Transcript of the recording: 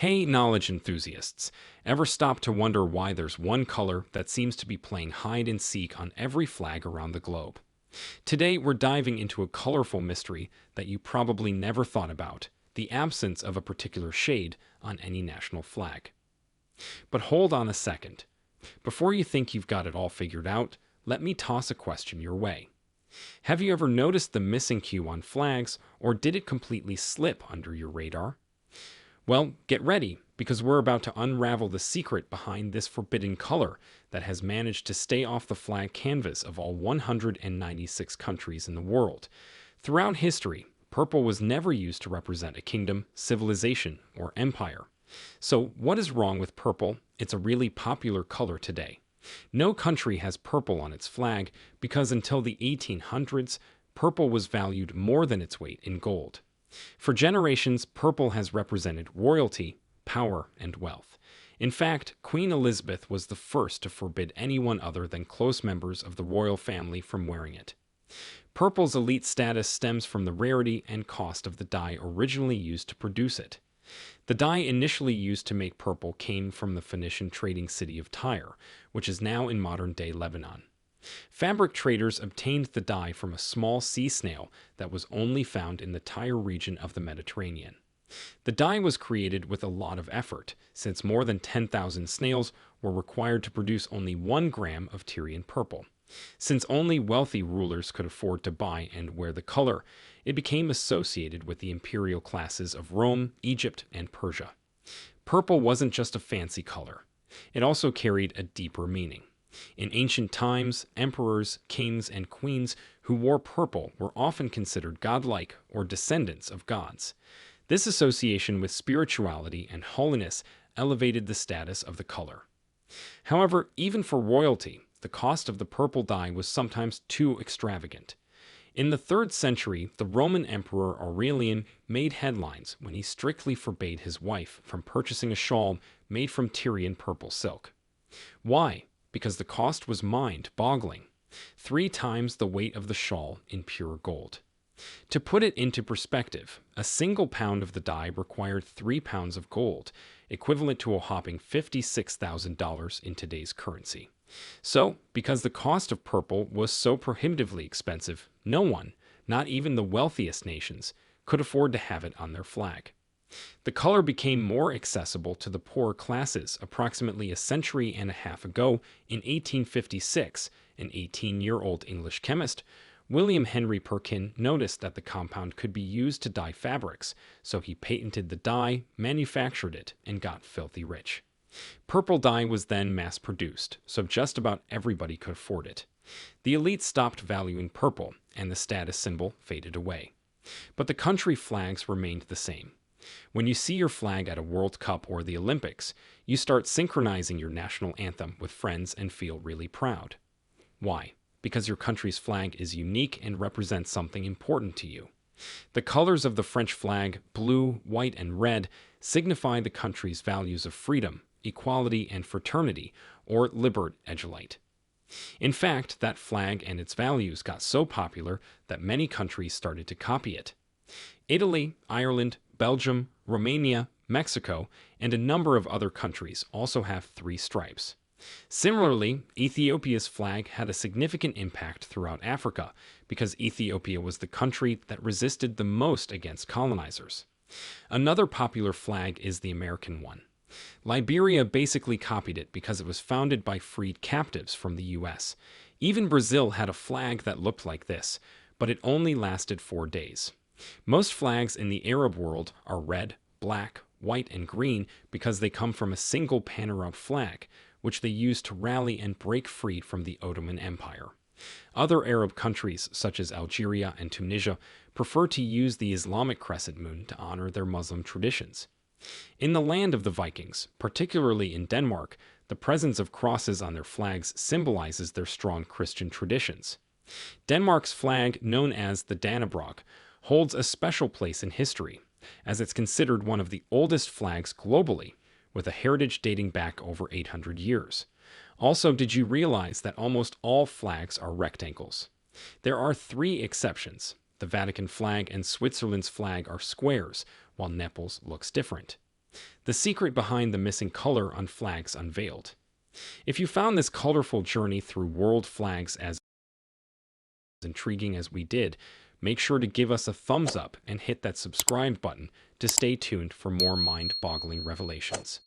Hey, knowledge enthusiasts, ever stop to wonder why there's one color that seems to be playing hide and seek on every flag around the globe? Today, we're diving into a colorful mystery that you probably never thought about: the absence of a particular shade on any national flag. But hold on a second. Before you think you've got it all figured out, let me toss a question your way. Have you ever noticed the missing hue on flags, or did it completely slip under your radar? Well, get ready, because we're about to unravel the secret behind this forbidden color that has managed to stay off the flag canvas of all 196 countries in the world. Throughout history, purple was never used to represent a kingdom, civilization, or empire. So, what is wrong with purple? It's a really popular color today. No country has purple on its flag because until the 1800s, purple was valued more than its weight in gold. For generations, purple has represented royalty, power, and wealth. In fact, Queen Elizabeth was the first to forbid anyone other than close members of the royal family from wearing it. Purple's elite status stems from the rarity and cost of the dye originally used to produce it. The dye initially used to make purple came from the Phoenician trading city of Tyre, which is now in modern-day Lebanon. Fabric traders obtained the dye from a small sea snail that was only found in the Tyre region of the Mediterranean. The dye was created with a lot of effort, since more than 10,000 snails were required to produce only 1 gram of Tyrian purple. Since only wealthy rulers could afford to buy and wear the color, it became associated with the imperial classes of Rome, Egypt, and Persia. Purple wasn't just a fancy color. It also carried a deeper meaning. In ancient times, emperors, kings, and queens who wore purple were often considered godlike or descendants of gods. This association with spirituality and holiness elevated the status of the color. However, even for royalty, the cost of the purple dye was sometimes too extravagant. In the 3rd century, the Roman Emperor Aurelian made headlines when he strictly forbade his wife from purchasing a shawl made from Tyrian purple silk. Why? Because the cost was mind-boggling: 3 times the weight of the shawl in pure gold. To put it into perspective, a single pound of the dye required 3 pounds of gold, equivalent to a whopping $56,000 in today's currency. So, because the cost of purple was so prohibitively expensive, no one, not even the wealthiest nations, could afford to have it on their flag. The color became more accessible to the poorer classes approximately a century and a half ago. In 1856, an 18-year-old English chemist, William Henry Perkin, noticed that the compound could be used to dye fabrics, so he patented the dye, manufactured it, and got filthy rich. Purple dye was then mass-produced, so just about everybody could afford it. The elite stopped valuing purple, and the status symbol faded away. But the country flags remained the same. When you see your flag at a World Cup or the Olympics, you start synchronizing your national anthem with friends and feel really proud. Why? Because your country's flag is unique and represents something important to you. The colors of the French flag, blue, white, and red, signify the country's values of freedom, equality, and fraternity, or liber egulite. In fact, that flag and its values got so popular that many countries started to copy it. Italy, Ireland, Belgium, Romania, Mexico, and a number of other countries also have 3 stripes. Similarly, Ethiopia's flag had a significant impact throughout Africa because Ethiopia was the country that resisted the most against colonizers. Another popular flag is the American one. Liberia basically copied it because it was founded by freed captives from the US. Even Brazil had a flag that looked like this, but it only lasted 4 days. Most flags in the Arab world are red, black, white, and green because they come from a single panorama flag, which they used to rally and break free from the Ottoman Empire. Other Arab countries, such as Algeria and Tunisia, prefer to use the Islamic crescent moon to honor their Muslim traditions. In the land of the Vikings, particularly in Denmark, the presence of crosses on their flags symbolizes their strong Christian traditions. Denmark's flag, known as the Dannebrog, holds a special place in history, as it's considered one of the oldest flags globally, with a heritage dating back over 800 years. Also, did you realize that almost all flags are rectangles? There are 3 exceptions. The Vatican flag and Switzerland's flag are squares, while Naples looks different. The secret behind the missing color on flags unveiled. If you found this colorful journey through world flags as intriguing as we did, make sure to give us a thumbs up and hit that subscribe button to stay tuned for more mind-boggling revelations.